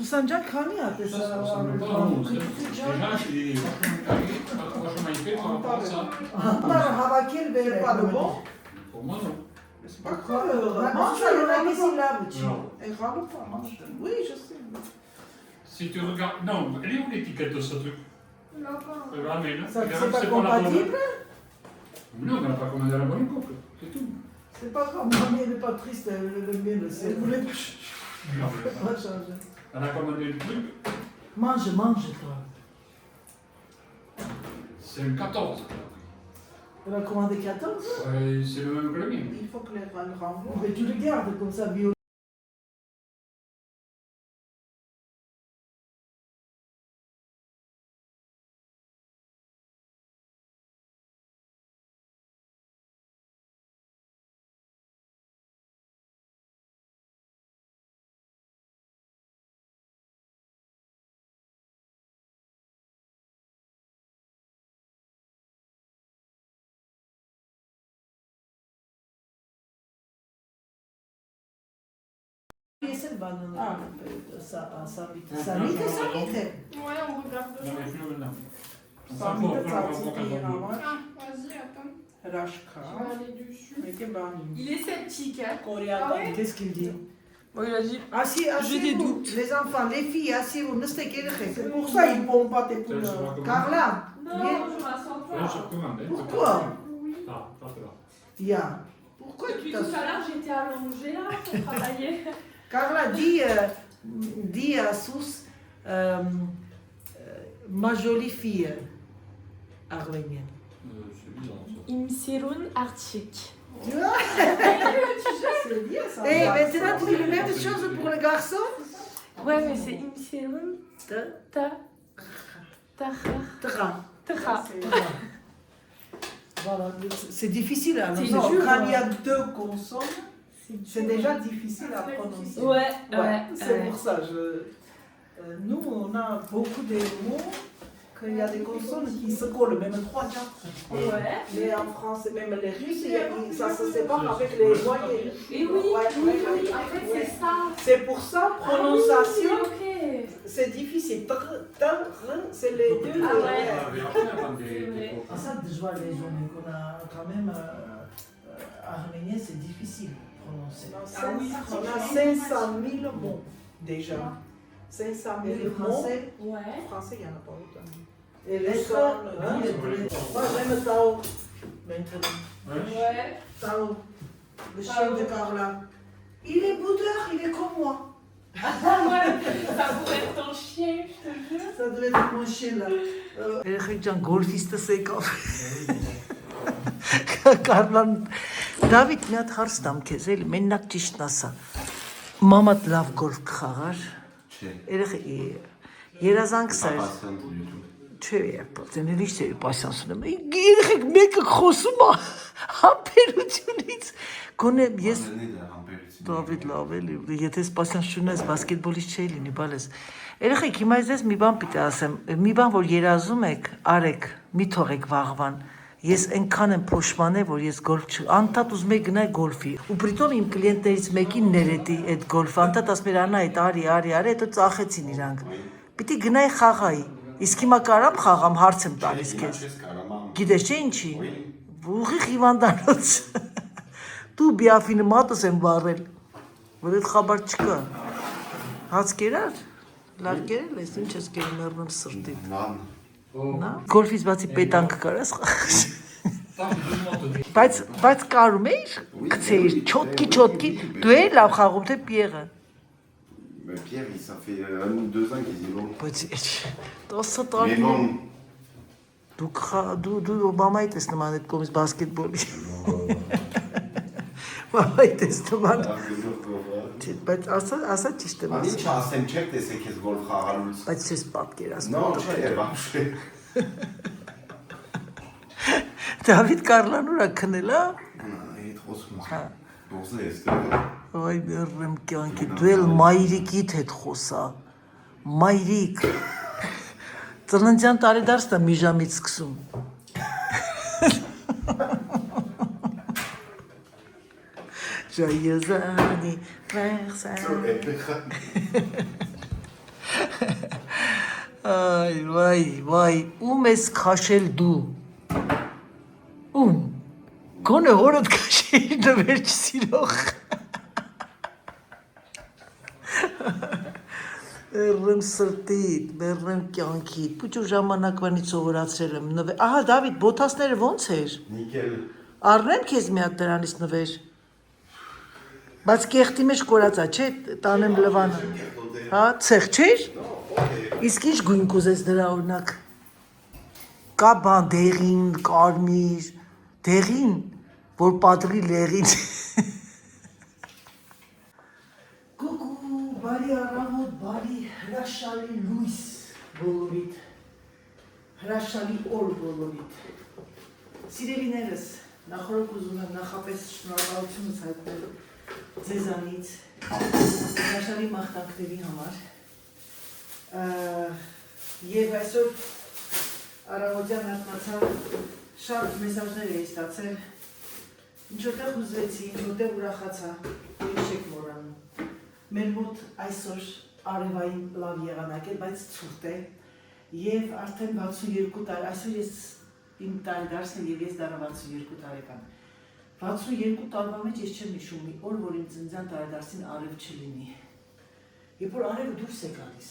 Սուսանջան քանի է տեսա։ Անտարը հավաքել վերպալուբո։ C'est pas grave. Mange la syllabe. Oui, je sais. Si tu regardes. Non, elle est où l'étiquette de ce truc? Ramène. C'est pas compatible? Non, on n'a pas commandé la bonne coupe. C'est tout. C'est pas grave, mamie elle n'est pas triste, elle aime bien le sel. Elle voulait pas. Non, On va changer. elle a commandé le truc. Mange, toi. C'est un 14. Elle a commandé 14? Ouais, c'est le même que le mien. Il faut que les renvoient. Mais tu le gardes comme ça, bio. C'est le banane. Ah. Samite. Ouais, on regarde Non, mais plus maintenant. Ça me fait ça, c'est pire, hein. Ah, vas-y, attends. Rashka. Je vais aller dessus. Mais que bon. Il est sceptique, hein. Coriandre. Qu'est-ce qu'il dit? Bon, il a dit. Asseyez-vous, les enfants, les filles, asseyez-vous, ne se C'est pour ça qu'ils ne pourront pas tes poules. Carla, Non, viens. je m'assois Ouais, pas. je commande. Pourquoi? Oui. Ah, parfait là. Ya. Pourquoi tu Depuis t'as... tout à l'heure, j'étais allongée là pour travailler. Carla, dis à Sous, ma jolie fille arménienne. C'est bizarre ça. Imsirun Archik. Tu vois? C'est bien ça. Et maintenant, tu dis la même chose pour le garçon? Ouais, mais c'est Imsirun Ta. Tra. Tra. Voilà, c'est difficile à C'est annoncer. dur, Quand il y a deux consonnes, c'est déjà difficile à très prononcer. difficile. Ouais. C'est pour ça. Nous, on a beaucoup de mots qu'il y a des consonnes qui se collent, même 3-4. Ouais. Mais en français, même les Russes, ça se sépare avec les voyelles. Et oui, Ouais, oui, ouais, oui, ouais. en fait, c'est ça. C'est pour ça, prononciation, Ah oui, ok. c'est difficile. C'est les deux. Ah ouais. Ah, mais après, on attend des Ah, ça, je vois les journées qu'on a quand même arménien, c'est difficile à prononcer. Ah oui, on a 500 000 mots déjà. 500 000 Et le mots. français, Ouais. En français, il n'y en a pas autant. et Les les sons, lettres, Moi, j'aime Tao. Maintenant. Ouais. Tao. le chien de Carla. Il est boudeur, il est comme moi. Ah ouais, ça pourrait être ton chien, je te jure. Ça devait être mon chien là. Երեխեքջան գոլֆիստս եկավ։ Կարլան Դավիթ մի հատ հարց տամ քեզ, էլի մենակ ճիշտն ասա։ Մամատ լավ գոլֆ կխաղար։ Չէ։ Երազանքս էր։ Պասիան դու Չէ, պատենելի չէ, պասյանս ունեմ։ Երեխեք մեկը խոսում է համբերությունից։ Գոնե ես Դավիթ լավ էլի, եթե պասյանս չունես, բասկետբոլիստ չէի լինի, բալես։ Երեխեք, հիմա ես մի բան պիտի ասեմ, մի բան որ երազում եք, արեք, մի թողեք վաղվան։ Ես այնքան եմ փոշմանե, որ ես գոլֆ անդադ ուզում եի գնալ գոլֆի։ Ու պրիտոմ իմ կլիենտներից մեկին ներեդի այդ գոլֆը, անդադ ասում էր անա այդ արի, հետո ծախեցին իրանք։ Պիտի գնայի խաղայի։ Իսկ հիմա կարամ խաղամ, հարց եմ տալիս քեզ։ Գիտես չէ ինչի։ Ուղիղ հիվանդանոց։ Դու բիաֆինը մատս եմ վառել, որ այդ խաբար չկա։ Հաց կերար։ Լավ կերել ես, ինչ ես կերում մեռնում սրտիդ։ Նա գոլֆից բացի պետանք կարաս բայց կարում էիր գցեիր չոտքի դու էի լավ խաղում թե Պիերը Pierre, ça fait 1 ou 2 ans qu'ils y vont. բայց 10 Mais տարի bon. դու մամայի տեսնման այդ կողմից բասկետբոլի մամայի տեսնման բայց ասա ճիշտ եմ Ինչ ասեմ, չեք տեսեք ես գոլֆ խաղալուց։ բայց ես պատկերացնում Non, չէ, բաշխե։ Դավիթ Կարլան ուրա քնել է Այդ խոսում է։ Դոզը ես դե։ Ay berrem kyanki դու էլ մայրիկիդ հետ խոսա մայրիկ ծննդյան տարեդարձն է մի ժամից սկսում Joyeux anniversaire Ay, vay, ում ես քաշել դու։ Ում։ Գոնե հորդ քաշեի նվեր չսիրող։ Բերեմ սրտիդ, բերեմ կյանքիդ, պուճու ժամանակվանից սովորացրել եմ նվեր։ Ահա, Դավիթ, բոթասները ոնց էր։ Nickel. Առնեմ քեզ մի հատ դրանից նվեր։ Բայց կեղտի մեջ կորածա, չէ, տանեմ լվանը։ Հա, ցեղ չէր։ Իսկ ինչ գույն կուզես դրա օրինակ։ Կա բան դեղին, կարմիր, դեղին, որ պատրի լեղին։ Գուգու, բարի առավոտ, բարի հրաշալի լույս բոլորիդ, հրաշալի օր բոլորիդ։ Սիրելիներս, նախորդ ուզում եմ նախապես շնորհակալությունս հայտնել ձեզանից, հրաշալի մաղթանքների համար։ Եվ այսօր առավոտյան արթնացա շատ մեսաժներ էի ստացել, ինչ որտեղ հուզվեցի, ինչ որտեղ ուրախացա, ինչ չեք մոռանում։ Մեր մոտ այսօր արևային լավ եղանակ է, բայց ցուրտ է, եւ արդեն 62 տարի, այսօր ես իմ տարեդարձն է եւ ես դառա 62 տարեկան։ 62 տարվա մեջ ես չեմ հիշում մի օր, որ իմ ծննդյան տարեդարձին արև չլինի։ Երբ որ արևը դուրս է գալիս,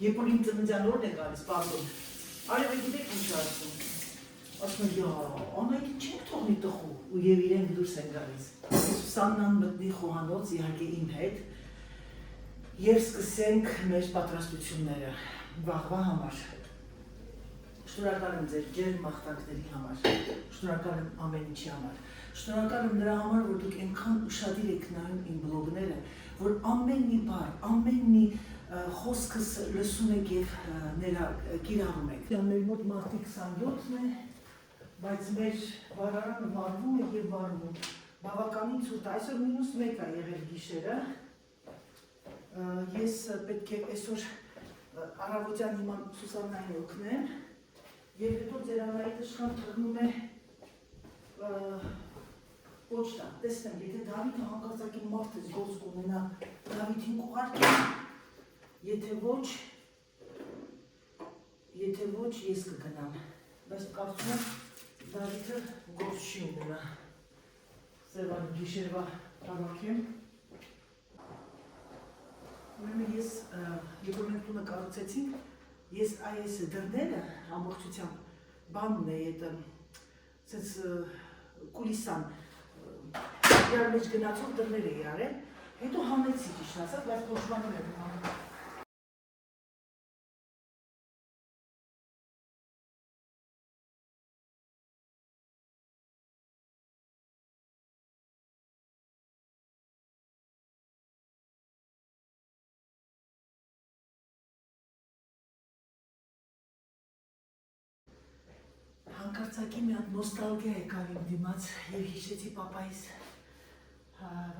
երբ որ իմ ծննդյան օրն է գալիս, պարդոն, արևը գիտեք ինչ ասում։ Ասում եմ, անայք չենք թողնի տխու, ու եւ իրենք դուրս են գալիս։ Սուսաննան մտնի խոհանոց, իհարկե իմ հետ, եւ սկսենք մեր պատրաստությունները վաղվա համար։ Շնորհակալ եմ ձեր ջերմ մաղթանքների համար, շնորհակալ եմ ամեն ինչի համար, շնորհակալ եմ նրա համար, որ դուք այնքան ուշադիր եք նայում իմ բլոգները, որ ամեն մի բառ, ամեն մի խոսքս լսում եք եւ կիրառում եք։ Մեր մոտ մարտի 27-ն է, բայց մեր վարարանը վարվում է եւ վարվում։ Բավականին ցուրտ, այսօր -1 է եղել գիշերը։ Ես պետք է այսօր առավոտյան հիմա Սուսաննային օգնեմ։ Եվ հետո ձերանայի տշխան թռնում է պոչտա, տեսնեմ, եթե Դավիթը հանկարծակի մարդ ես գործ կունենա, Դավիթին կուղարկեմ, եթե ոչ ես կգնամ, բայց կարծում եմ Դավիթը գործ չի ունենա, սևան գիշերվա հավաքեմ։ Ուրեմն ես, երբ որ մենք տունը կառուցեցինք, ես այս դռները ամբողջությամբ բանն է այդ սենց կուլիսան իրար մեջ գնացող դռներ էի արել, հետո հանեցի ճիշտ ասած, բայց փոշմանում եմ հանում։ Հանկարծակի մի հատ նոստալգիա եկավ իմ դիմաց եւ հիշեցի պապայիս,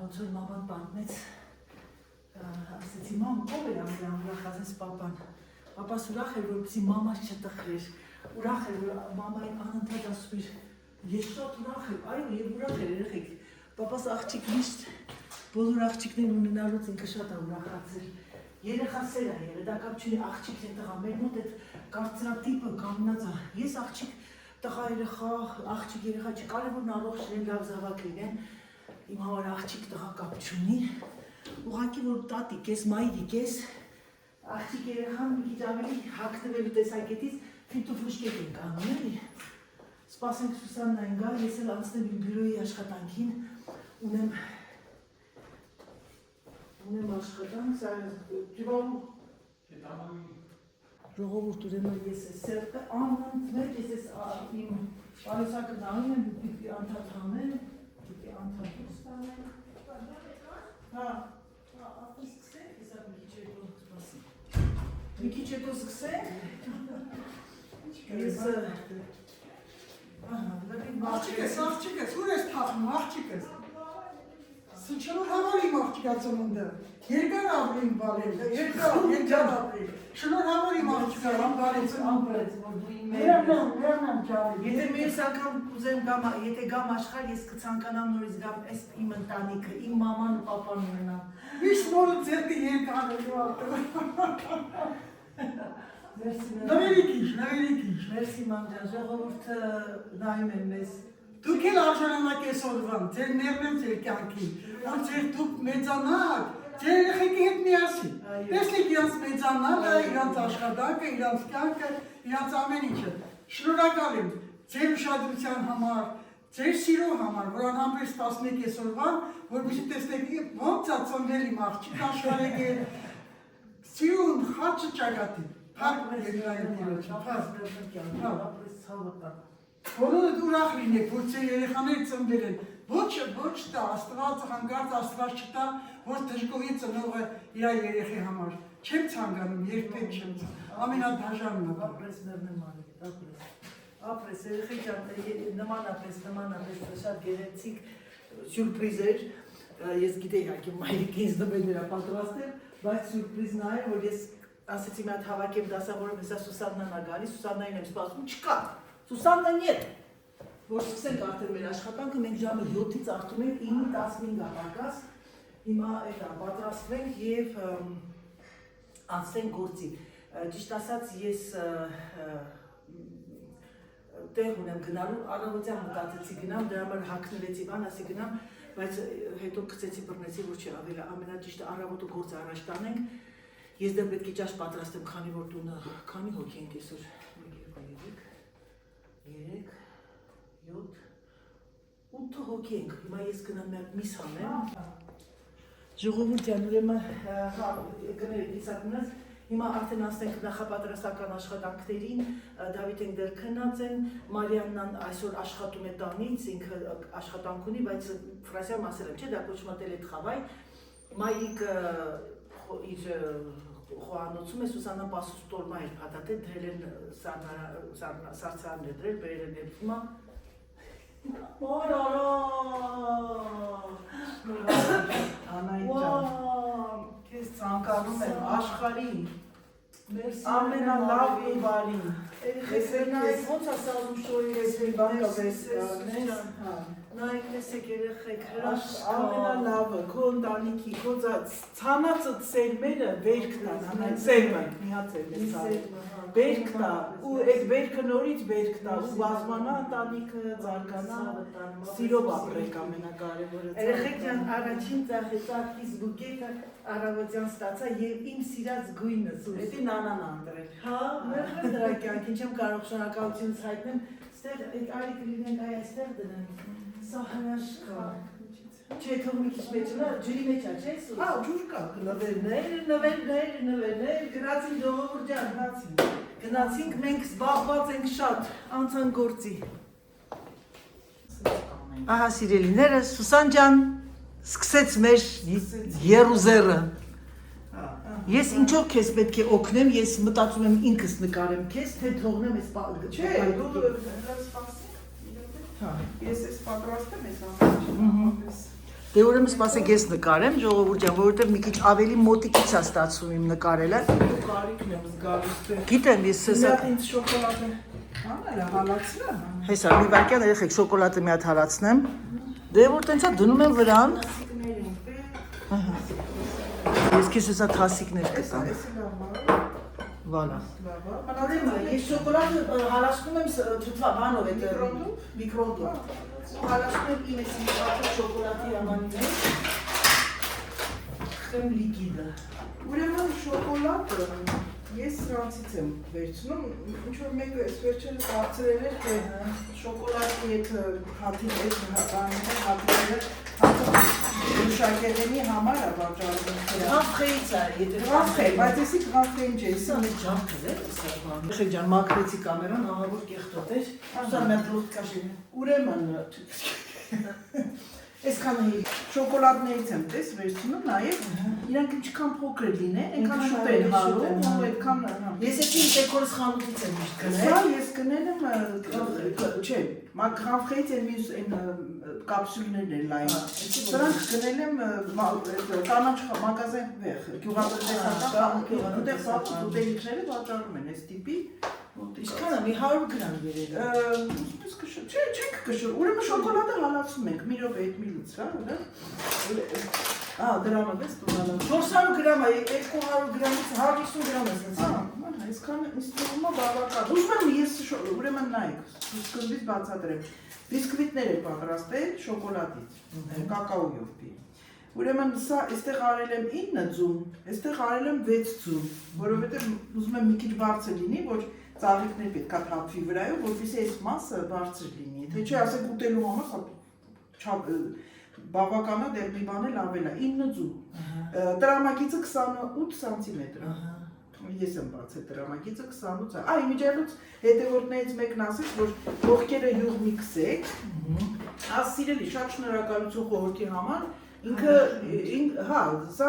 ոնց որ մաման պատմեց, ասեցի մամ, ով էր ուրախացած պապան, պապաս ուրախ էր, որպեսզի մամաս չտխրեր, ուրախ էր, որ մամային անընդհատ ասում էր, ես շատ ուրախ եմ, այո եւ ուրախ էր երեխեք, պապաս աղջիկ միշտ բոլոր աղջիկներն ունենալուց ինքը շատ է ուրախացել, երեխա սեր է եղել, դա կապ չունի աղջիկ թե տղա, մեր մոտ այդ կարծրատիպը կանգնած է, ես աղջիկ տղա երեխա, աղջիկ երեխա չի, կարևորն առողջ լինեն, լավ զավակ լինեն, իմ համար աղջիկ տղա կապ չունի, ուղղակի որ տատիկ ես, մայրիկ ես, աղջիկ երեխան մի քիչ ավելի հագնվելու տեսակետից ֆինտուֆուշկետ ենք անում, էլի։ Սպասենք Սուսաննային գա, ես էլ անցնեմ իմ բյուրոյի աշխատանքին, ունեմ աշխատանք, սա դիվարու ժողովուրդ ուրեմն ես ես սերտը անընդմեջ ես ես իմ պարեսակը նայում եմ, պիտի անդադ հանեմ, պիտի անդադ ստանեմ։ Հա, ապրի սկսենք, եսա մի քիչ հետո սպասի։ Մի քիչ հետո սկսենք։ Ես Աղջիկ ես, ուր ես թափում, աղջիկ ես։ Սնչելու համար իմ աղջիկա ծնունդը։ Երկար ապրին բարել, երկար ապրին։ Շնորհավոր իմ աղջիկը, ամբարեցին ամբարեց, որ դու իմ Վերանամ ջարի։ Եթե մյուս անգամ կուզեմ գամ, եթե գամ աշխարհ, ես կցանկանամ նորից գամ այս իմ ընտանիքը, իմ մաման ու պապան ունենամ։ Միշտ նորը ձերքը երկար է ապրում։ Նվերիքիչ։ Մերսի մանջան, ժողովուրդը նայում են մեզ։ Դուք էլ արժանանակ ես օրվան, ձեր ներն եմ ձեր կյանքի, որ ձեր դուք մեծանաք, ձեր երեխեքի հետ միասին։ Տեսնեք իրանց մեծանալը, իրանց աշխատանքը, իրանց կյանքը, իրանց ամեն ինչը։ Շնորհակալ եմ ձեր ուշադրության համար, ձեր սիրո համար, որ անհամբեր սպասում եք այսօրվան, որպեսզի տեսնեք ոնց է ծնվել իմ աղջիկ աշխարհեք է, սիրուն խաչը ճակատի։ Փառք երկրային Տիրոջը, բոլորդ ուրախ լինեք, որ ձեր երեխաները ծնվել են, ոչ տա, Աստված հանկարծ Աստված չտա, որ դժգոհի ծնողը իր երեխի համար։ Չեմ ցանկանում, երբեք չեմ ցանկանում, ամենադաժանն է։ Ապրես մերնեմ արի, ապրես, երեխի ջան, նմանապես շատ գեղեցիկ սյուրպրիզ էր, ես գիտեի հակի մայրիկը ինձ նվեր վերապատրաստել, բայց սյուրպրիզն է, որ ես ասեցի մի հատ հավաքեմ դասավորում, հեսա Սուսաննան ա գալի, Սուսաննային եմ սպասում, չկա, Սուսաննան ետ, որ սկսենք արդեն մեր աշխատանքը, մենք ժամը 7-ից արդում ենք 9-15 ապակաս, հիմա էտա պատրաստվենք և անցնենք գործի, ճիշտ ասած ես տեղ ունեմ գնալու, առավոտյան մտածեցի գնամ, դրա համար հագնվեցի բան, ասի գնամ, բայց հետո գցեցի բռնեցի, որ չի ավելի ամենաճիշտը առավոտը գործը առաջ տանենք, ես դեռ պետք է ճաշ պատրաստեմ, քանի որ տունը, քանի հոգի ենք այսօր, 8 հոգի ենք, հիմա ես գնամ մի հատ միս հանեմ։ Ժողովուրդյան, ուրեմն գները դիսակնած, հիմա արդեն ասենք նախապատրաստական աշխատանքներին, Դավիթեն դեռ քնած են, Մարիաննան այսօր աշխատում է տանից, ինքը աշխատանք ունի, բայց ֆրանսիայում ասել եմ, չէ, դա կոչվում է տելեթրավայ, մայրիկը իր խոհանոցում է, Սուսաննան պասուստորմա էր փաթաթել, դրել են սարցարաններ դրել, բերել են երբումա։ Անայջան, կեզ ծանկանում եմ աշխարհին, ամենալավ ու բարին, երեխեքս ոնց է սազում շորիրես մի բան կվես կանես, նայք տեսեք երեխեք հրաշք, ամենալավը, քո ընտանիքի, քո ցանածդ սերմերը բերքն են, սերմը, մի հատ սերմ է ցանը, բերքն է, ու այդ բերքը նորից բերքն է, ու բազմանա ընտանիքը, զարգանա, սիրով ապրեք ամենակարևորը։ Երեխեք ջան, առաջին ծախի զբուկետը առավոտյան ստացա և իմ սիրած գույնս, էդի նանան անդրել։ Հա, մեղր դրա կյանքին չեմ կարող շնորհակալություն հայտնեմ, ստեղ այդ արի կլինենք այստեղ դնենք։ Սա հրաշք է։ Չէ, թող մի քիչ մեջը, ջրի մեջ է, չէ՞ սուս։ Հա, ջուր կա, նվերներ, գնացին ժողովուրդ ջան, գնացինք, մենք զբաղված ենք շատ, անցան գործի։ Ահա սիրելիները, Սուսան ջան, սկսեց մեր երուզերը։ Ես ինչով քեզ պետք է օգնեմ, ես մտածում եմ ինքս նկարեմ քեզ, թե թողնեմ այս Չէ, դու ես ես պատրաստեմ ես ամենից։ Դե ուրեմն սպասեք ես նկարեմ, ժողովուրդ ջան, որովհետև մի քիչ ավելի մոտիկից է ստացվում իմ նկարելը։ Դու կարիքն եմ զգալու։ Գիտեմ, ես Սա ինձ շոկոլադը հանելա, հալացնա։ Հեսա, մի վարքյան երեխեք շոկոլադը մի հատ հալացնեմ։ Դե որ տենցա դնում եմ վրան։ Ես քեզ հեսա թասիկներ կտամ։ Վալա։ Ես շոկոլադը հալացնում եմ թթվա բանով էդ միկրոնդում։ Հալացնում եմ իմ ես շոկոլադի ամանին խեմ լիկիդը։ Ուրեմն շոկոլադը ես սրանցից եմ վերցնում, ինչ-որ մեկը ես վերջերս հարցրել էր, թե շոկոլադի հետ հաթին հետ հատիները Ուշակերենի համար է վաճառվում։ Ղաֆխեից է, եթե Ղաֆխե, բայց եսի ղաֆխեին չէ, Սա մեծ ջանքել է, սա բան։ Եղեք ջան, մաքրեցի կամերան, աղավոր կեղտոտ էր, սա մեր լուխտ կաշին է։ Ուրեմն, Այսքանը շոկոլադներից եմ տես վերցնում, նաև իրանք ինչքան փոքր լինեն, այնքան շուտ են հալում, այդքան Ես էսի ինտերկորս խանութից եմ միշտ գնել։ Սա ես գնել եմ, չէ, խանֆրեից են մյուս կապսուլներն են լայն։ Սրանք գնել եմ կանաչ մագազին վեղ, գյուղատնտեսական, այնտեղ ուտելիքները վաճառում են այս տիպի։ Ինչքան է, մի 100 գրամ երևի։ Ուսպես կշոր, չէ, չենք կշոր, ուրեմն շոկոլադը հալացում ենք, մի րոպե հետ մի լուծրա, դրամը դես տուղալը։ 400 գրամ է, 200 գրամից 150 գրամ է սենց։ Այսքան ինձ թվում է բավական։ Ուզում եմ ես ուրեմն նայեք, սկզբից բացատրեմ։ Բիսկվիտներ եմ պատրաստել շոկոլադից, կակաոյով պի։ Ուրեմն սա այստեղ արել եմ 9 ձուն, այստեղ արել եմ 6 ձուն, որովհետև ուզում եմ մի քիչ բարձր լինի, որ ծաղիկներ պետք է թափվի վրայով, որպեսզի այս մասը բարձր լինի։ Թե չէ, ասենք ուտելու համար բավականա դեռ մի բան էլ ավել է, 9 ձուն։ Տրամագիծը 28 սանտիմետր։ Ես եմ բացել տրամագիծը 28։ Իմիջիայլոց հետևորդներից մեկն ասեց, որ ողքերը յուղ մի քսեք։ Սիրելի, շատ շնորհակալություն խորհրդի համար։ Ինքը, սա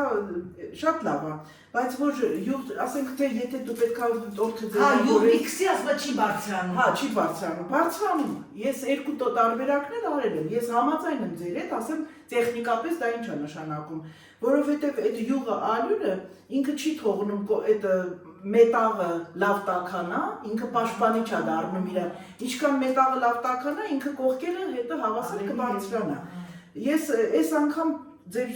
շատ լավ է, բայց որ յուղ, ասենք թե եթե դու պետք է օրդը յուղ մի քսի ասма չի բարձրանում։ Չի բարձրանում, բարձրանում։ Ես երկու տարբերակներ արել եմ, ես համաձայն եմ ձեր հետ, ասեմ տեխնիկապես դա ինչ է նշանակում, որովհետև այդ յուղը ալյուրը ինքը չի թողնում այդ մետաղը լավ տաքանա, ինքը պաշտպանի չա դառնում իրան, ինչքան մետաղը լավ տաքանա, ինքը կողքերը հետը հավասար կբարձրանա։ Ես այս անգամ ձեր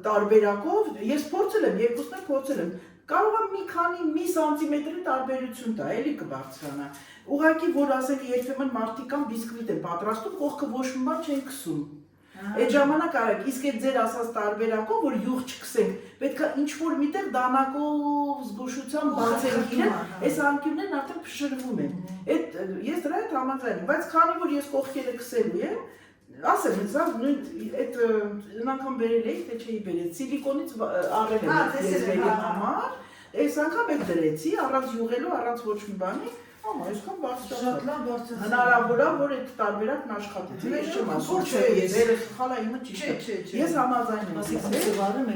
տարբերակով, ես փորձել եմ, երկուսն էլ փորձել եմ, կարող եմ մի սանտիմետրի տարբերություն տա, էլի կբարձրանա։ Ուղղակի, որ ասենք երբեմն մարդիկ կան բիսկվիտ են պատրաստում, կողքը ոչ մի բան չեն քսում։ Այդ ժամանակ արեք, իսկ այդ ձեր ասած տարբերակով, որ յուղ չքսենք, պետք է ինչ-որ միտեղ դանակով, զգուշությամբ բացենք իրեն, այս անկյուններն արդեն փշրվում են։ Ես դրա հետ համաձայն եմ, բայց քանի որ ես կողքերը քսելու եմ, ասեմ, սա այդ անգամ բերել էի, թե չէի բերել, սիլիկոնից առել եմ եզրերի համար, այս անգամ էլ դրեցի, առանց յուղելու, առանց ոչ մի բանի, այսքան բարձրացավ, հնարավոր է, որ այդ տարբերակն աշխատի, ես չեմ ասում, ձերը սխալա իմը ճիշտ է, ես համաձայն եմ,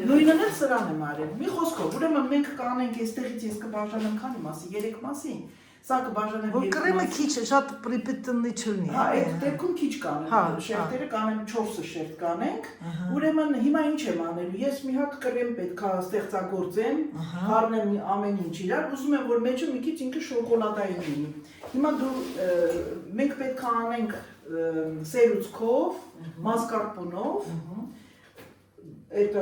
նույնն էլ սրան եմ արել, մի խոսքով, ուրեմն մենք կանենք այստեղից ես կբաժանեմ քանի մասի, 3 մասի, սա կբաժանեմ որ կրեմը քիչ է, շատ պրիպետնի չլինի։ Այդ դեպքում քիչ կանենք, շերտերը կանենք 4 շերտ կանենք, ուրեմն հիմա ինչ եմ անելու, ես մի հատ կրեմ պետք է ստեղծագործեմ, խառնեմ ամեն ինչ իրար, ուզում եմ, որ մեջը մի քիչ ինքը շոկոլադային լինի։ Հիմա մենք պետք է անենք սերուցքով, մասկարպոնով, այդ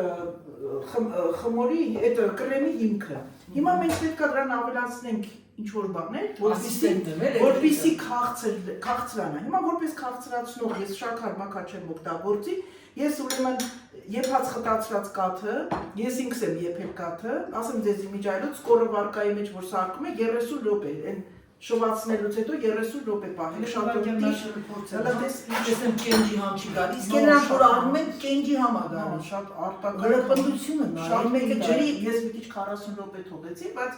խմորի, այդ կրեմի հիմքը։ Հիմա մենք պետք է դրան ավելացնենք ինչ-որ բաներ, որպեսզի քաղցրանա։ Հիմա որպես քաղցրացնող ես շաքար մաքար չեմ օգտագործի, ես ուրեմն եփած խտացրած կաթը, ես ինքս եմ եփել կաթը, ասեմ ձեզ իմիջիայլոց սկորը վարկայի մեջ որ սարքում է 30 րոպե, այն շվացնելուց հետո 30 րոպե պահել, շատ Տեսնեմ կենջի համ չի գալիս, իսկ նրանք որ առնում են կենջի համ է գալիս, շատ արտակարգ գրապնդությունը շատ մեկը ջրի, ես մի քիչ 40 րոպե թողեցի, բայց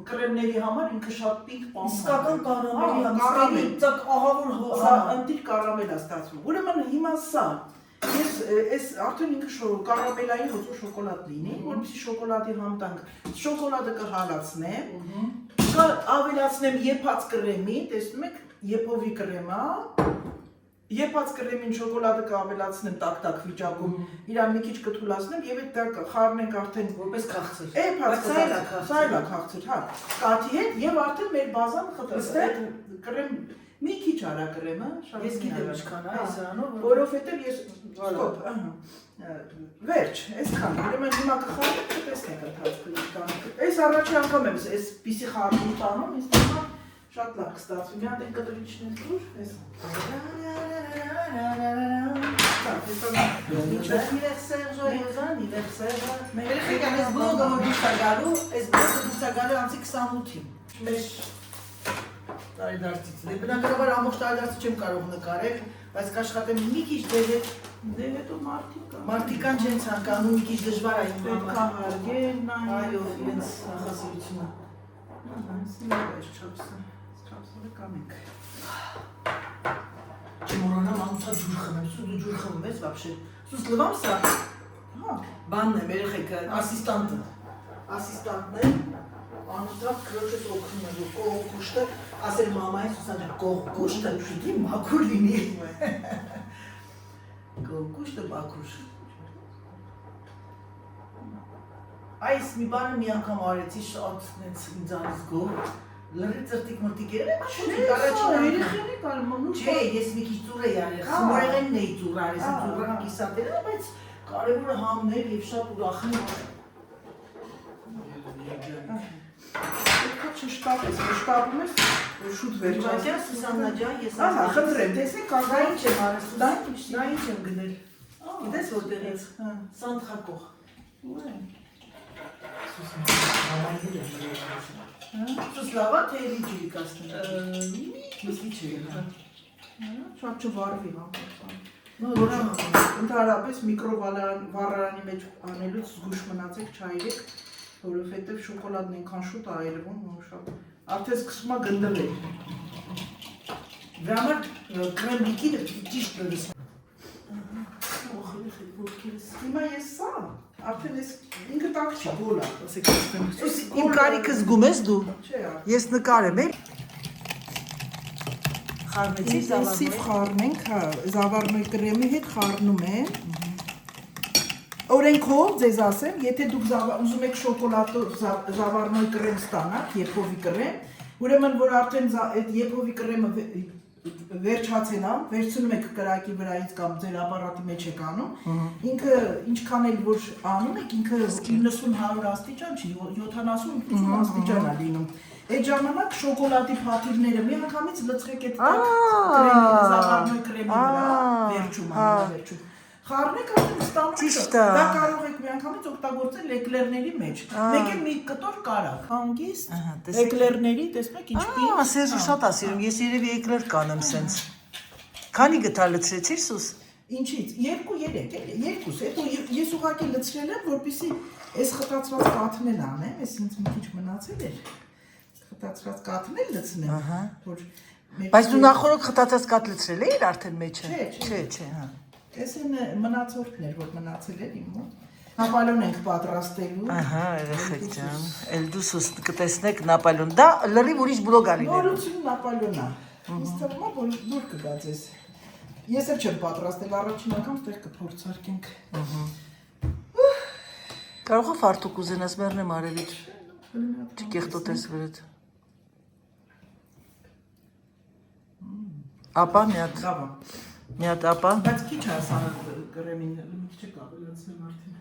կրեմների համար ինքը շատ պինդ պահում է։ Իսկական կարամելի, ծակ ահավոր ընտիր կարամել է ստացվում։ Ուրեմն հիմա սա, ես արդեն ինքը կարամելային ոսու շոկոլադ լինի, որպեսզի շոկոլադի համ տանք, շոկոլադը կհալացնեմ, ավելացնեմ եփած կրեմի, տեսնում եք, եփովի կրեմա, եփած կրեմին շոկոլադը կավելացնեմ տակ-տակ վիճակում, իրան մի քիչ կթուլացնեմ եւ այդ դա խառնենք արդեն որպես քաղցր։ Սա էլ է քաղցր, հա, կաթի հետ եւ արդեն մեր բազան խտստել կրեմ մի քիչ արա կրեմը, շատ ես գիտեմ ինչքան է սրանով, որովհետեւ ես ստոպ, վերջ, այսքան, ուրեմն հիմա կխառնեմ, տեսնեք ընթացքը ինչքան։ Այս առաջի անգամ եմ այս պիսի խառնում տանում, ինձ թվում է շատ լավ կստացվի։ Մի հատ այն կտրիչն է դուր, այս։ Երեխեքան այս բլոգը որ դուրս է գալու, այս բլոգը դուրս է գալու անցի 28-ին։ Մեր տարեդարձից։ Բնականաբար ամբողջ տարեդարձը չեմ կարող նկարել, բայց կաշխատեմ մի քիչ դե հետո մարդիկան չեն ցանկանում, մի քիչ դժվար է իմ պետք է հարգել, այո, իրենց նախասիրությունը։ Չափսը կանենք։ Չմոռանամ անցա ջուր խմեմ, սուդու ջուր խմում ես вообще։ Սուս լվամ սա։ Հա, բանն է, երեխեքը, ասիստանտը։ Ասիստանտն է, անուտակ քրոջս օգնում է, որ կողոկուշտը, ասել մամային Սուսանը կողոկուշտը շուտի մաքուր լինի։ Կողոկուշտը մաքուր։ Այս մի բանը մի անգամ արեցի շատ ինձանից գոհ։ Լրի ծրտիկ մրտիկ երեք, երեխեքի կարմանում։ Չէ, ես մի քիչ ծուր էի արել, խմորեղենն էի ծուր արել, ծուրը կիսատել, բայց կարևորը համներ եւ շատ ուրախն եմ։ Չշտապես, շտապում ես, որ շուտ վերջացնես։ Ջան, Սուսաննա ջան, ես Ահա, խնդրեմ, տեսեք, դա ինչ եմ արել, դա ինչ եմ գնել։ Գիտես որտեղից։ Սանթրակող։ Սուս լավա թե էլի ջրի կասնեմ։ Միսլի չէ։ Շատ չվարվի համ։ Ընդհանրապես միկրովառարանի մեջ անելուց զգուշ մնացեք, չայրեք, որովհետև շոկոլադն այնքան շուտ է այրվում, որ շատ արդեն սկսում է գնդվել։ Դրա համար կրեմ լիքիդը ճիշտ լրս։ Հիմա ես սա, արդեն ես ինքը տակ չի, գոլա, ասեք ասեմ։ Իմ կարիքը զգում ես դու։ Չէ, Ես նկարեմ էլ։ Խառնեցի ինտենսիվ խառնենք, հա, զավարնոյ կրեմի հետ խառնում են։ Օրենքով ձեզ ասեմ, եթե դուք ուզում եք շոկոլադով զավարնոյ կրեմ ստանաք, եփովի կրեմ, ուրեմն որ արդեն այդ եփովի կրեմը վերջացենա, վերցնում եք կրակի վրայից կամ ձեր ապարատի մեջ եք անում, ինքը ինչքան էլ որ անում եք, ինքը 90-100 աստիճան չի, 70-80 աստիճան է լինում։ Այդ ժամանակ շոկոլադի փաթիռները մի անգամից լցրեք այդ տակ զավարնոյ կրեմի վրա, վերջում, վերջում։ Խառնեք արդեն ստանում եք, դա կարող եք մի անգամից օգտագործել էկլերների մեջ, մեկ էլ մի կտոր կարակ, հանգիստ, էկլերների, տեսնեք ինչպի։ Սերժը շատ է սիրում, ես երևի էկլեր կանեմ սենց։ Քանի գտա լցրեցիր Սուս։ Ինչից, 2-3, երկուս, հետո ես ուղղակի լցրել եմ, որպեսզի այս խտացված կաթնել անեմ, ես ինձ մի քիչ մնացել էր, խտացված կաթն էլ լցնեմ, որ… Բայց դու նախորդ խտացած կաթ լցրել էիր արդեն մեջը։ Չէ, հա։ Այս են մնացորդն էր, որ մնացել էր իմ մոտ։ Նապոլեոն ենք պատրաստելու։ Ահա, երեխեք ջան, էլ դու Սուս կտեսնեք Նապոլեոն, դա լրիվ ուրիշ բլոգ ա լինելու։ Նորություն Նապոլեոնն է։ Ինձ թվում է, որ դուր կգա ձեզ։ Ես էլ չեմ պատրաստել, առաջին անգամ ստեղ կփորձարկենք։ Կարող է ֆարտուկ ուզենաս մեռնեմ արևից։ Չկեղտոտես վրդ։ Ապա մի հատ։ Լավ է։ Մի հատ ապա։ Բայց քիչ է ասանը կրեմին, մի քիչ է կավելացնեմ արդեն։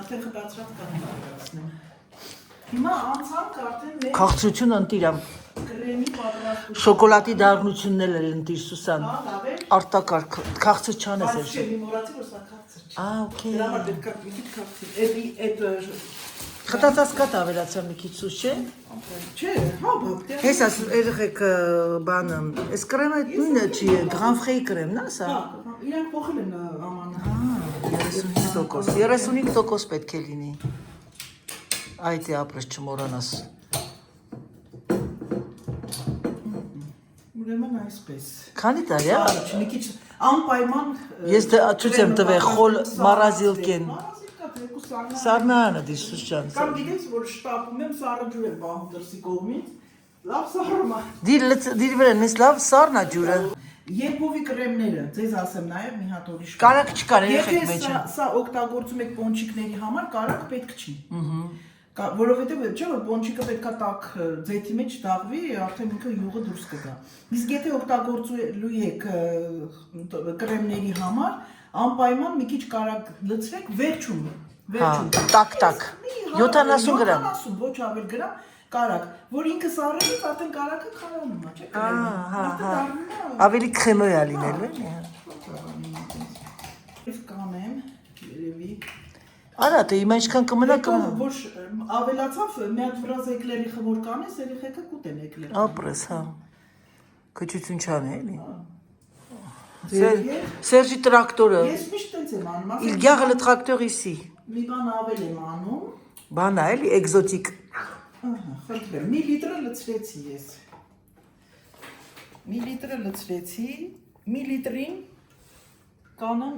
Արդեն խտացրած կավելացնեմ։ Հիմա անցանք արդեն մեր Քաղցրություն ընտիրամ։ կրեմի պատրաստություն։ Շոկոլադի դառնությունն էլ ընտիր Սուսան։ Հա, լավ է։ Արտակարգ քաղցր չանես Բայց էլ։ չէ, մի մոռացի, որ սա քաղցր չի։ Okay։ Դրա համար պետք է մի քիչ քաղցր։ Այդ Խտացած կաթ ավելացա մի քիչ Սուս, չէ։ չէ, հա, բա։ Հեսա երեխեք բանը, այս կրեմը նույնը չի, գրանֆրեի կրեմն է սա։ Հա, իրանք փոխել են ամանը։ 35% պետք է լինի։ Այդ է ապրես չմոռանաս։ Ուրեմն այսպես։ Քանի տարի է։ Մի քիչ անպայման Ես ցույց եմ տվել խոլ մարազիլկեն։ Մարազիլկա երկու սառնա։ Սառնանը դի Սուս ջան։ Կամ գիտես, որ շտապում եմ սառը ջուր եմ բահում դրսի կողմից։ Լավ սառում է։ Դիր վրան ես լավ սառնա ջուրը։ Եփովի կրեմները, ձեզ ասեմ նաև մի հատ ուրիշ։ Կարակ չկար երեխեք Եթե մեջը։ սա օգտագործում եք պոնչիկների համար, կարակ պետք չի։ Որովհետև չէ որ պոնչիկը պետքա տաք ձեթի մեջ դաղվի, արդեն ինքը յուղը դուրս կգա։ Իսկ եթե օգտագործելու եք կրեմների համար, անպայման մի քիչ կարակ լցրեք վերջում։ Տակ, 70 գրամ։ 70, ոչ ավել գրամ կարակ, որ ինքը սառելուց արդեն կարակը քարանում է, չէ՞ կրեմը։ Ավելի քրեմոյ է լինելու է։ Ես կանեմ, երևի։ Արա, դե հիմա ինչքան կմնա Որ ավելացավ, մի հատ վրազ էկլերի խմոր կանես, երեխեքը կուտեն էկլեր։ ապրես, հա։ Քչություն չանի էլի։ Սերժի տրակտորը։ Ես միշտ տենց եմ անում, Il gare le tracteur ici։ մի բան ավել եմ անում, Բան է էլի էկզոտիկ։ խնդրեմ, մի լիտրը լցրեցի ես։ միլիտրը լցրեցի, միլիտրին կանեմ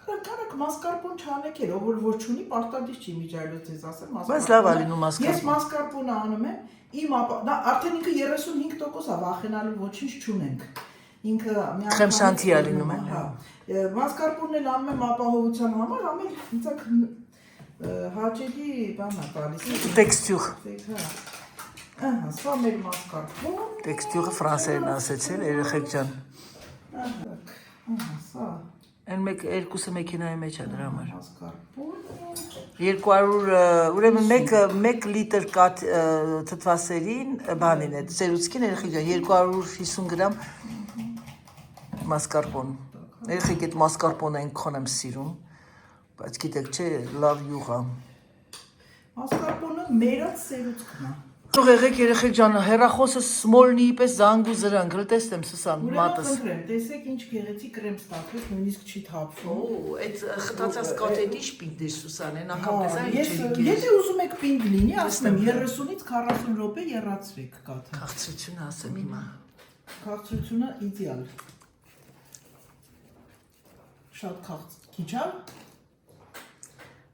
Կարակ մասկարպոն չանեք էր, ով որ չունի, պարտադիր չի միջայլոց ձեզ ասեմ Բայց լավ ա լինում մասկարպոն։ Ես մասկարպոնը անում եմ, իմ արդեն ինքը 35% ա վախենալու ոչինչ չունենք։ Ինքը Խեմշանթի ա լինում է։ Մասկարպոնն էլ անում եմ ապահովության համար, ամեն ինձակ հաճելի բան ա տալիս։ Տեքստյուր։ Ահա, սա մեր մասկարպոն։ Տեքստյուրը ֆրանսերեն ասեցել, երեխեք ջան։ Ահա, սա Այն երկուսը մեքենայի մեջ է դրա համար։ մասկարպոն։ 200 ուրեմն 1 լիտր կաթ թթվասերին բանին է ծերուցքին երեխեք ջան 250 գրամ մասկարպոն։ Երեխեք այդ մասկարպոնը այնքան եմ սիրում, բայց գիտեք չէ, լավ յուղ ա։ Մասկարպոնը մերած սերուցքն է։ Թող եղեք երեխեք ջան, հեռախոսը սմոլնի պես զանգ ու զրանգ, հələ տեսնեմ սուսան մատս։ Ուրեմն խնդրեմ, տեսեք ինչ գեղեցիկ կրեմ ստացվեց, նույնիսկ չի թափվում։ Այդ խտացած կաթեդի շպինդ է սուսան, այն անգամ Եթե ուզում եք պինդ լինի, ասում եմ 30-ից 40 րոպե եռացրեք կաթը։ Քաղցրությունը ասեմ հիմա։ Քաղցրությունը իդեալ։ Շատ քիչ է։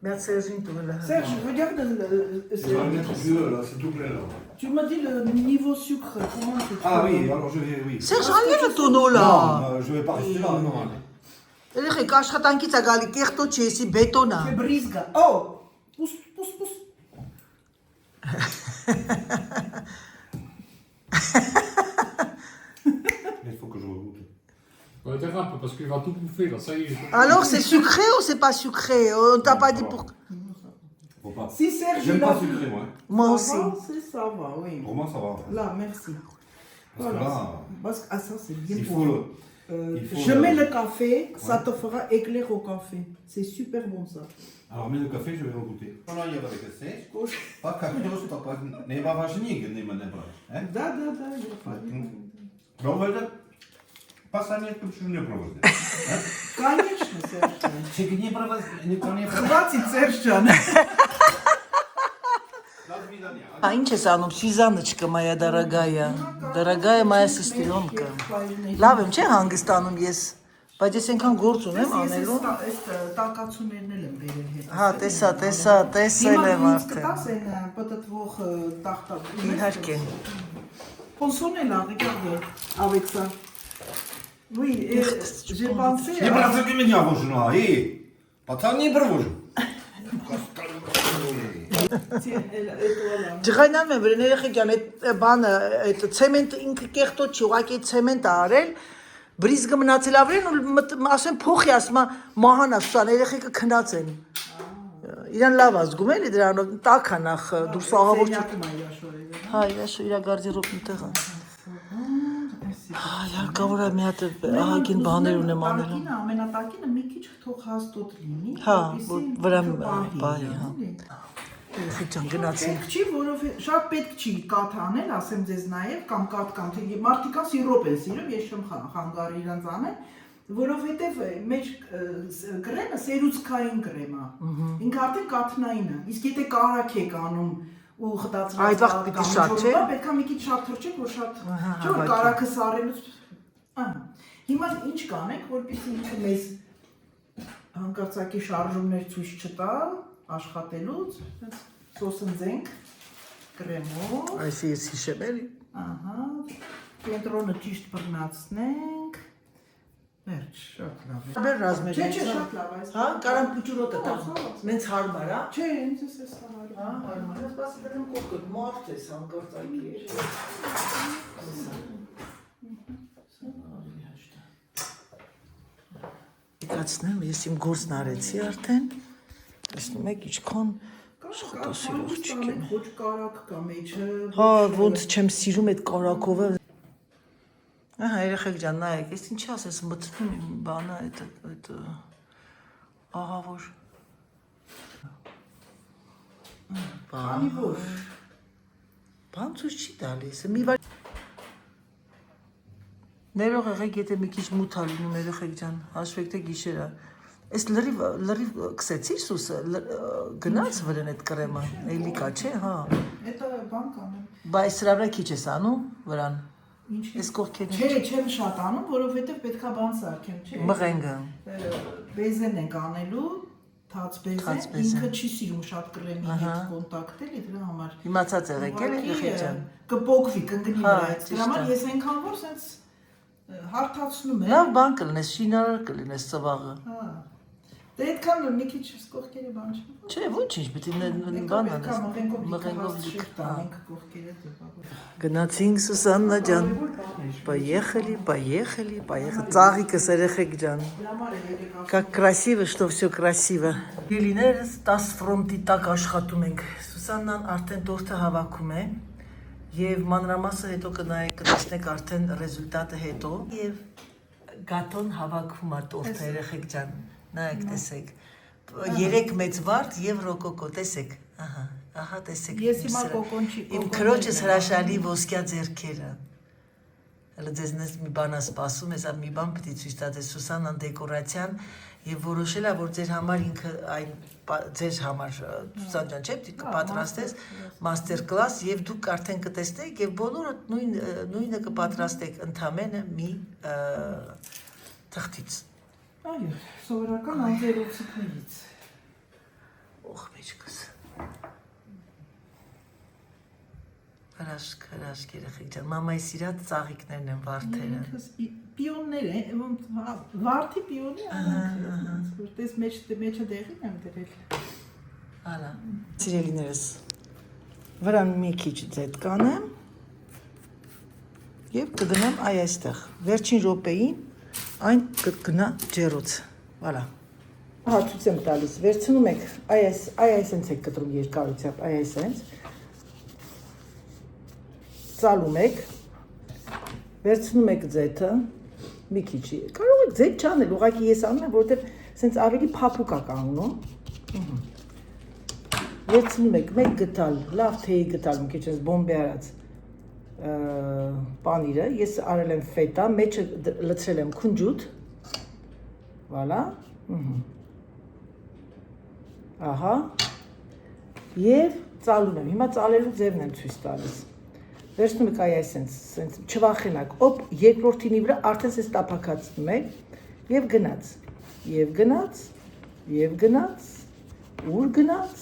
Միած Սերժին տուղել է։ Serge, regarde, Je vais mettre du là, c'est tout plein là. tu m'as dit le niveau sucre, comment tu Ah oui, alors je vais, oui. Սերժ ալերը տոնոլա։ Non, je vais pas rester là, non. Երեխեք աշխատանքից ա գալի կեղտո չի, էսի բետոնա։ C'est brisga. Oh, pousse. Il faut que je regoute. Ouais, t'es un peu parce qu'il va tout bouffer là, ça y est. Alors c'est sucré ou c'est pas sucré? On t'a pas dit pour... Faut pas. Si Serge J'aime il a pas vu- sucré, moi. Moi Ça aussi. va, ça va, oui. Pour moi, ça va. Là, merci. Parce que là, Parce que ça, c'est bien il pour faut vous. le... il faut Je le- mets le café, ça Ouais. te fera éclair au café. C'est super bon ça. Alors, mets le café, je vais regoûter. Ona je da rekeseš, pa kako to pa nema važnijeg, nema ne braš. Да, я понял. Пробовали? Пасание почему не пробовали? Конечно, Серж. Чек не пробовали, никто не пробовал. Хватит, Serge'can. А ինչ ես անում, Սյուզանочка моя дорогая, дорогая моя сестренка։ Լավ եմ, չէ՞ հանգստանում ես, բայց ես այնքան գործ ունեմ անելու։ Այս տակացուներն էլ եմ բերել հետ։ Հա, տեսել եմ արդեն։ Կտաս այն պատտվող տախտա։ Իհարկե։ Ponçonne là, regarde, avec ça. Oui, j'ai pensé Не братки меня вожу, эй! Пацан не провожу. Ջղայնան եմ վրան երեխեք ջան, այդ բանը, այդ ցեմենտը ինքը կեղտո չի, ուղղակի ցեմենտ ա արել, բրիզգը մնացել ավրեն ու ասեմ փոխի, ասում ա մահանա սուսան, երեխեքը քնած են։ Իրան լավ ազգում էլի դրանով, տակ ա նախ դուրս աղավոր չի։ Հա, իր գարդերոբն տեղ ա։ Հարկավոր է մի հատ ահագին բաներ ունեմ անելու։ Ամենատակինը մի քիչ թող հաստոտ լինի, Հա, որ վրան բայ, հա։ Երեխեք ջան, գնացինք։ Պետք չի, որովհետեւ շատ պետք չի կաթ անել, ասեմ ձեզ նաև, կամ կաթ կամ թե մարդիկան սիրոպ են սիրում, ես չեմ խանգարի իրանց անել, որովհետեւ մեջ կրեմը սերուցքային կրեմ է։ Ինքը արդեն կաթնային է։ Իսկ եթե կարակ եք անում ու խտացրած Այդ վաղ պիտի շատ, չէ՞։ պետք է մի քիչ շատ թրջեք, որ շատ չէ՞ որ կարակը սարելուց։ Հիմա ինչ կանենք, որպեսզի ինքը մեզ հանկարծակի շարժումներ ցույց չտա աշխատելուց, սոսնձենք կրեմով, Այսի ես հիշեմ էլի։ ահա, կենտրոնը ճիշտ բռնացնենք, վերջ, շատ լավ է։ Բեր ռազմեր։ Չէ, շատ լավ է այս։ Հա, կարամ փուճուրոտը տամ։ Մենց հարմար, հա։ Չէ, ինձ էս հարմար։ Հա, հարմար, ես բացի դրեմ կողքը, մարդ ես հանկարծակի։ Դիկացնեմ, ես իմ գործն արեցի արդեն։ Տեսնում եք, իչքան շղտասիրող չկեմ։ Ոչ կարակ կա մեջը։ Հա, ոնց չեմ սիրում այդ կարակովը։ Ահա, երեխեք ջան, նայեք, ես ինչ ասես մտնում իմ բանը այդ ահա որ։ Քանի որ Բան ցույց չի տալիս։ Մի վար Ներող եղեք, եթե մի քիչ մութ ա լինում երեխեք ջան, հաշվեք թե գիշեր ա։ Այս լրիվ կսեցի սուսը, գնաց վրան այդ կրեմը, էլի կա, չէ, հա։ Դա բան կանեմ։ Բայց սրա վրա քիչ ես անում վրան։ Այս կողքերն Չէ, չեմ շատ անում, որովհետև պետքա բան սարքեմ, չէ։ մղենգը։ Բեզեն ենք անելու, թաց բեզեն, ինքը չի սիրում շատ կրեմի հետ կոնտակտել, դրա համար։ Իմացած եղեք էլ երեխեք ջան։ Կպոկվի, կընկնի Հա, վրայից։ Դրա համար ես այնքան որ սենց հարթացնում եմ։ Լավ բան կլինես, շինարար կլինես ծվաղը։ Հա։ Դե այդքան մի քիչ կողքերը բան չի։ Չէ, ոչինչ, պետք է բան անես։ Մղենգով լիք կողքերը դեպա։ Գնացինք Սուսաննա ջան։ Поехали. Ծաղիկս երեխեք ջան։ Как красиво, что все красиво։ Ելիներս 10 ֆրոնտի տակ աշխատում ենք։ Սուսաննան արդեն տորթը հավաքում է եւ մանրամասը հետո կնայեք, կտեսնեք արդեն ռեզուլտատը հետո եւ գատոն հավաքում է տորթը երեխեք ջան։ Նայեք, տեսեք։ 3 մեծ վարդ եւ ռոկոկո, տեսեք։ Ահա, տեսեք։ Ես հիմա կոկոնչի։ Իմ քրոջս հրաշալի ոսկյա ձեռքերը։ Հələ ձեզնից մի բան ասպասում, հեսա մի բան պիտի ցույց տա Սուսաննան դեկորացիան եւ որոշել է, որ ձեր համար ինքը այն ձեր համար Սուսան ջան, չէ՞, պիտի կպատրաստես մաստեր կլաս եւ դուք արդեն կտեսնեք եւ բոլորը նույնը կպատրաստեք ընդամենը մի թղթից։ Այո, սովորական անձերոցիկներից։ Օխ, մեջքս։ Հրաշք երեխեք ջան, մամայի սիրած ծաղիկներն են վարդերը։ Պիոններ են, վարդի պիոնի անանք, որտես մեջը դեղին եմ դրել։ Ալա, սիրելիներս, վրան մի քիչ ձետ կանեմ և կդնեմ այստեղ, վերջին րոպեին այն կգնա ջերոց, վալա։ Հատուց եմ տալիս, վերցնում եք, այսենց եք կտրում երկարությամբ, այսենց, ծալում եք, վերցնում եք ձետը, մի քիչ, կարող եք ձետ չանել, ուղղակի ես անում եմ, որովհետև սենց ավելի փափուկ է կանգնում, վերցնում եք մեկ գտալ, լավ թեյի գտալ, մի քիչ ես բոմբե արած պանիրը, ես արել եմ ֆետա, մեջը լցրել եմ քունջուտ, վալա, ահա, և ծալում եմ, հիմա ծալելու ձևն եմ ցույց տալիս, վերցնում եք այսենց, չվախենակ, օպ, երկրորդինի վրա արդեն սենց տապակացնում եք և գնաց, ուր գնաց,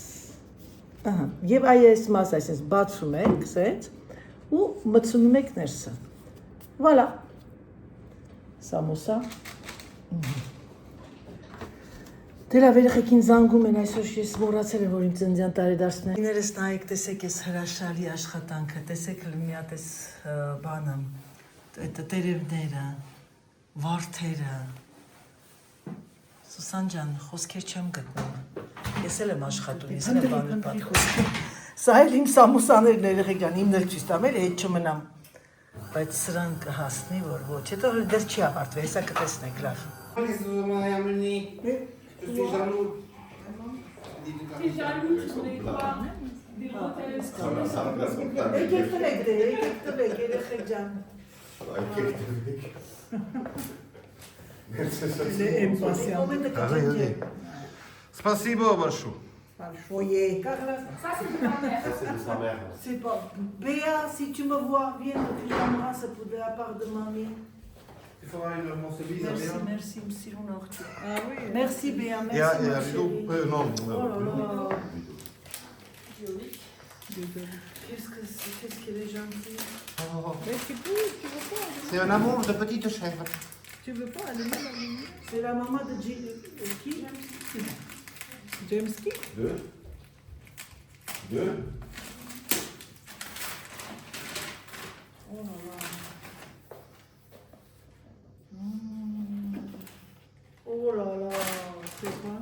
և այս մաս այսենց բացում եք, սենց, ու մտցնում եք ներսը, վալա, սամոսա, դե լավ երեխեքին զանգում են, այսօր ես մոռացել եմ, որ իմ ծննդյան տարեդարձն է։ Իներս նայեք, տեսեք ես հրաշալի աշխատանքը, տեսեք մի հատ էս բանը, տերևները, վարդերը։ Սուսան ջան, խոսքեր չեմ գտնում։ Ես էլ եմ աշխատում, ես էլ եմ բաներ պատմում։ Սա էլ իմ սամուսաներն երեխեք ջան, իմն էլ ցույց տամ, էլ հետ չմնամ։ Բայց սրան կհասնի, որ ոչ, հետո դեռ չի ավարտվել, հեսա կտեսնեք, լավ։ T'es jaloux, tu voulais quoi? Des prothèses. Եկեք տվեք, երեխեք ջան։ Спасибо большое. Большое. Ça, c'est de ma mère. C'est de sa mère. C'est pas... Béa, si tu me vois, viens me crier m'embrasse pour de la part de mamie. Il faudra une moncelise. Merci, monsieur Norti. Ah oui. Merci Béa, merci. Et la vidéo, non. Oh là là. Qu'est-ce qu'elle est gentille. Oh, Mais tu peux, tu veux pas. c'est un amour de petite chèvre. Tu veux pas allumer la lumière? C'est la maman de qui? James qui? Deux. Oh là là. Oh là là. C'est quoi?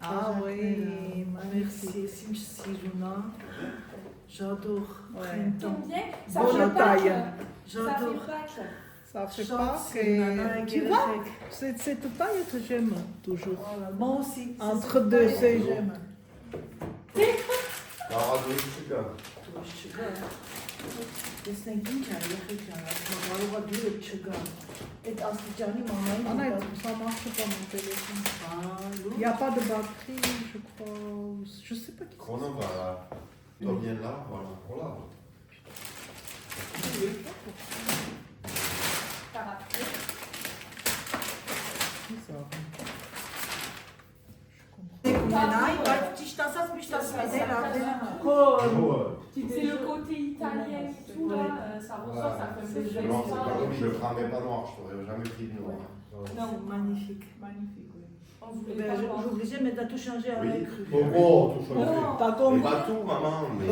Ah oui, merci. Siruna. J'adore. Ouais. T'aimes bien? Ça Bonne fait taille. Pâques. Ça J'adore. fait Pâques. Ça fait Chante, pas c'est nana que... qui est C'est cette taille que j'aime toujours. Voilà, moi aussi. c'est Entre cette deux, taille c'est- que j'aime. Ես նենքին չան, եղեքյան, կարող է դուրը չգա։ Այդ աստիճանի մամային Ah non, ça marche pas mon téléphone. Il n'y a pas de batterie, je crois. Je sais pas qui c'est. Chrono, voilà. Toi, viens là, voilà. Voilà. Ճիշտ ասած միշտ ասում եմ C'est le côté italien et tout là, ça ressort, ça fait un peu Non, c'est pas comme je prendrais pas noir, je t'aurais jamais pris de noir. Non, Magnifique, magnifique, oui. on voulait pas voir. J'obligais, mais t'as tout changé à la Oui. cru. Oh, tout changé. T'as comme... Mais pas tout, maman, mais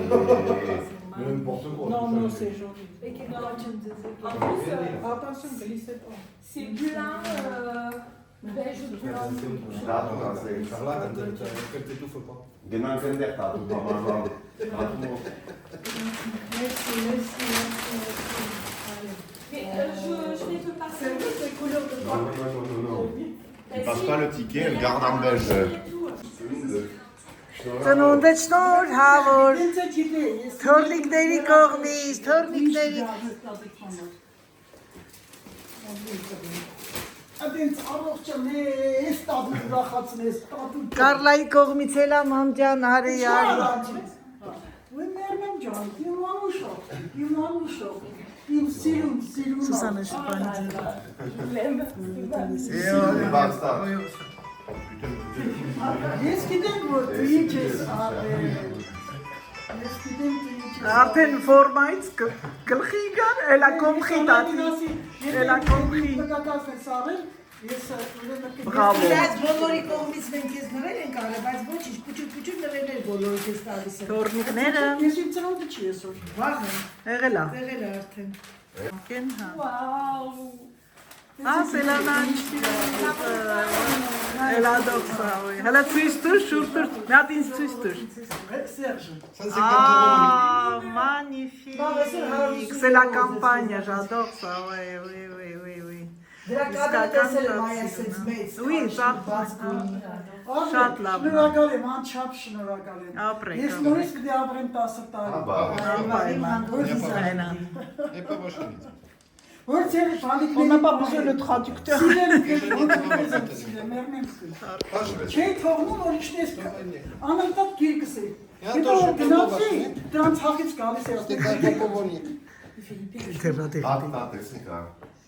n'importe quoi. Non, tout non, changé. c'est joli. Et quel droit tu me disais En plus, Attention, glissez pas. c'est blanc, beige blanc. Da, Charlotte, quand t'étouffes pas. Demain, je vais faire tout par maman. Merci, merci, merci, merci. Mais je vais te passer. C'est couleur de Non, non, non, non. Ben, passe si. pas le ticket, elle garde en beige. Ծնունդը շնորհավոր, Ինձ է ջիլե, ես թորնիկների կողմից, թորնիկների Ադենց առողջանես, տադու ուրախացնես, տադու Կարլայի կողմից էլ մամ ջան, արեյար։ Ու մերմեմ ջան, իմ անուշով, իմ սիրուն Սուսանը շպանից։ Basta. Ես գիտեմ, որ դու ինչ ես արել, ես գիտեմ դու ինչ ես Արդեն ֆորմայից գլխի գար, էլա կոմխի տատի, էլա կոմխի։ Բնակացնես արել, ես ուրեմն Բրավո։ Բայց բոլորի կողմից մենք քեզ նվեր ենք արել, բայց ոչինչ, փուչուր նվերներ բոլորը քեզ տալիս են։ Թորնիկները Ես իմ ծնոնդը չի այսօր։ Վաղ են, եղել է։ եղել է արդեն։ Կենհա։ Waouh! Ասելանան էլա դոքսա, հələ ցույց տուր, շուտ տուր, մի հատ ինձ ցույց տուր։ Սերժը։ Ah, magnifique. C'est la campagne, j'adore ça. Oui. Դրա կադրը տեսել եմ այասից մեծ։ Oui, ça. Շատ լավ։ Շնորհակալ եմ, անչափ շնորհակալ եմ։ Ապրեք, Ես նորից կդի ապրեմ 10 տարի։ Et pas machiniste. Որ ձեր բանիկների On n'a pas besoin de traducteur. Չէ թողնում որ իջնես անընդհատ գիրկս է։ Հետո գնացի դրանց հաղից գալիս է։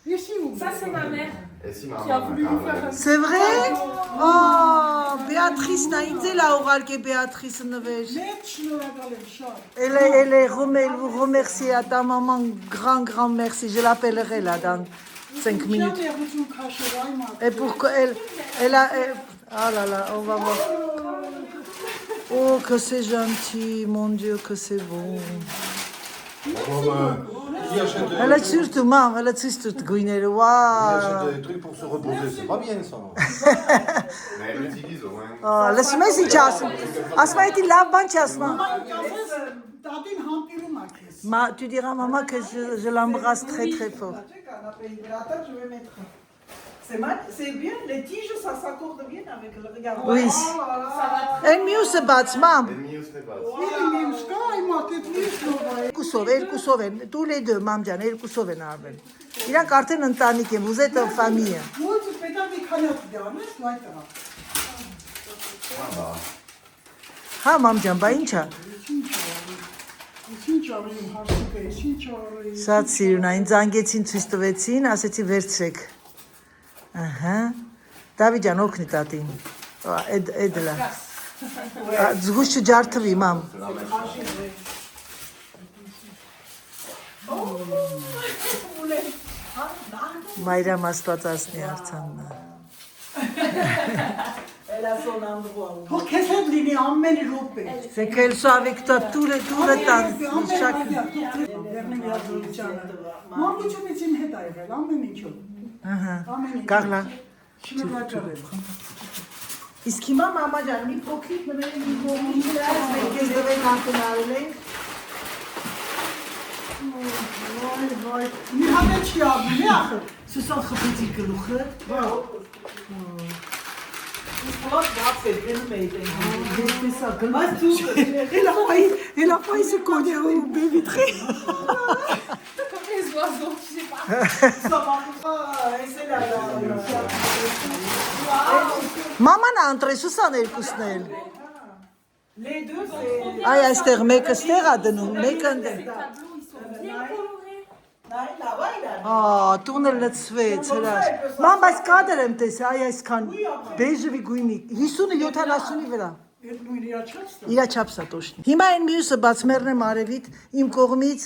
Եսի ու Ça, c'est ma mère Et si qui a voulu nous faire un C'est vrai? Oh, Béatrice, ինձ էլ ա ուղարկե Béatrice նվեր։ մեծ շնորհակալ եմ շատ։ Elle est vous remercie à ta maman, grand merci. Je l'appellerai là dans 5 minutes. Շնորհակալություն քաշերայ մատ։ Et pourquoi elle a... Ah là là, on va voir. Oh, que c'est gentil, mon Dieu, que c'est bon. Qui achète Elle est surtout, maman, elle est surtout gouinère. Waouh. des trucs pour se reposer, c'est pas bien ça. Mais elle l'utilise au moins. Oh, laisse-moi si tu as. Asma, il l'a ban chasma. Տատին համբիրում ա քեզ։ Tu diras à maman que je l'embrasse très fort. C'est bien, les tiges, ça s'accorde bien avec le regard. Oui. Elle mieux se bat, maman. Et mieux ce n'est pas. Իմ սկայ մատ էդ միշտ նոր է։ Երկուսով են, tous les deux, մամ ջան, երկուսով են արվել։ Իրանք արդեն ընտանիք են, vous êtes en famille. Ո՞նց պետք է քանյակ դառնես ու այդ տղա։ Հա, մամ ջան, բա ինչա։ Ինչ արի հարցուկը, ինչ արի։ Շատ սիրուն է, ինձ անգեցին ցույց տվեցին, ասեցի վերցրեք։ Ահա։ Դավիթ ջան, օգնի տատին։ Էդ լա։ Զգուշ չջարդվի, մամ։ Մայրամ Աստվածածնի արցանն է։ Elle a son endroit. Թող քեզ հետ լինի ամեն րոպե։ C'est qu'elle soit avec toi tout le temps, chaque... Մամուչումից իմ հետ ա եղել, ամեն ինչով։ Ահա, Ամեն ինչ։ Կարլա։ Շնորհակալ եմ։ Իսկ հիմա Մամա ջան, մի փոքրիկ նվեր մի կողմից դրած, մենք քեզ նվեր հանդիպարել ենք։ Վայ, մի հատ չի արվում, ախր։ Սուսան խփեցի գլուխը։ Իսկ լավ բաց է, դնում էի տենք։ Դեսպեսա գլուխ դու։ Elle a failli se coller au baie-vitrée. comme les oiseaux, je sais pas. Ça va, c'est là. Maman a entré Սուսան երկուսն էլ։ Les deux, c'est... Այ այստեղ մեկը ստեղ ա դնում, մեկը ընդեղ։ Les tableaux, ils sont bien colorés Տունը լցվեց, հրաշ։ Ման, բայց կադր եմ տեսել, այ այսքան բեժևի գույնի, 50-70-ի վրա։ Իրա չափսա տոշնի։ Հիմա այն մյուսը բաց մեռնեմ արևիտ, իմ կողմից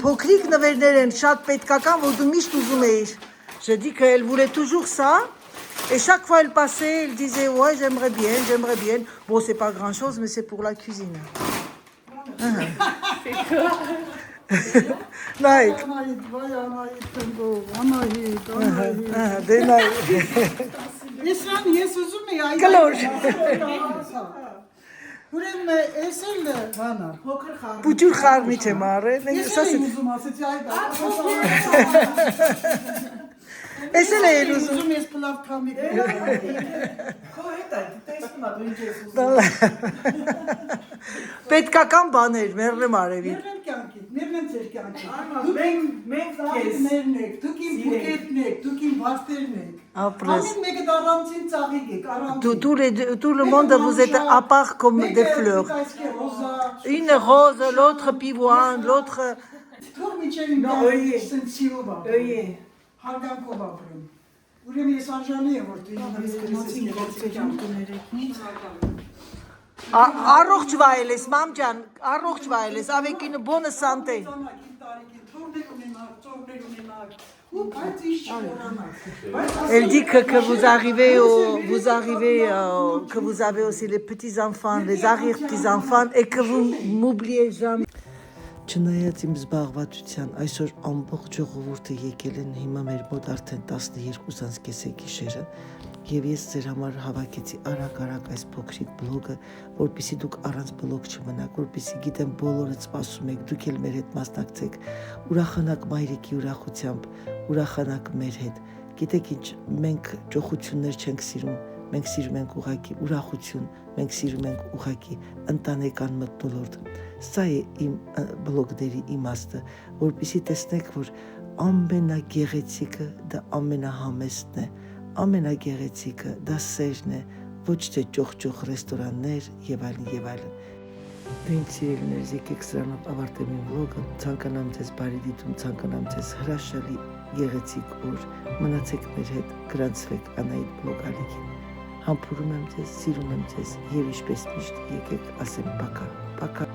փոքրիկ նվերներ են, շատ պետքական, որ դու միշտ ուզում էիր։ Je dis qu'elle voulait toujours ça. Et chaque fois elle passait, elle disait ouais, j'aimerais bien. Bon, c'est pas grand-chose, mais c'est pour la cuisine. C'est quoi? Nike. Իսրան ես ուզում եի այ Կլոր։ Ուրեմն էս էլ բանա Փոքր խառն։ Պուճուր խառնիչ եմ արել։ Ես էլ ուզում ասեցի այ դա Էս էլ է ուզում։ ուզում ես պլավ կամի Քո հետ այդ տեսնում ես դու ինչ ես ուզում։ Պետքական բաներ, մեռնեմ արևի։ Մերնեմ կյանքիդ, մերնեմ ձեր կյանքիդ Մենք քեզ Մերն եք, դուք իմ փոքերն եք, դուք իմ վաստերն եք Ապրես։ Ամեն մեկը առանցին ծաղիկ եք, առանցին Tout le monde, vous êtes à part comme des fleurs. Une rose, l'autre pivoine, l'autre... Թող միջև իմ կյանքիդ սենց սիրով ապրեմ Øye. Հարգանքով ապրեմ Ուրեմն ես արժանի եմ, որ դու իմ Առողջ վայել ես, մամ ջան, առողջ վայել ես, avec une bonne santé. Elle dit que vous arrivez, que vous avez aussi les petits-enfants, les arrière-petits-enfants et que vous m'oubliez jamais. Չնայած իմ զբաղվածության այսօր ամբողջ ժողովուրդը եկել են հիմա մեր մոտ արդեն 12:30 գիշերը եւ ես ձեր համար հավաքեցի արագ այս փոքրիկ բլոգը, որպեսզի դուք առանց բլոգ չմնաք, որպեսզի գիտեմ բոլորը սպասում եք, դուք էլ մեր հետ մասնակցեք, ուրախանաք մայրիկի ուրախությամբ, ուրախանաք մեր հետ։ Գիտեք ինչ, մենք ճոխություններ չենք սիրում, մենք սիրում ենք ուղղակի ուրախություն, մենք սիրում ենք ուղղակի ընտանեկան մթնոլորտ։ Սա է իմ բլոգների իմաստը, որպեսզի տեսնեք, որ ամենագեղեցիկը դա ամենահամեստն է, ամենագեղեցիկը դա սերն է, ոչ թե ճոխ ռեստորաններ եւ այլն եւ այլն։ Դու ինձ սիրելիներս, եկեք սրանով ավարտեմ իմ վլոգը, ցանկանամ ձեզ բարի դիտում, ցանկանամ ձեզ հրաշալի գեղեցիկ օր, մնացեք մեր հետ, գրանցվեք Անահիտ բլոգ ալիքին։ Համբուրում եմ ձեզ, սիրում եմ ձեզ եւ ինչպես միշտ եկեք ասեմ պակա, պակա։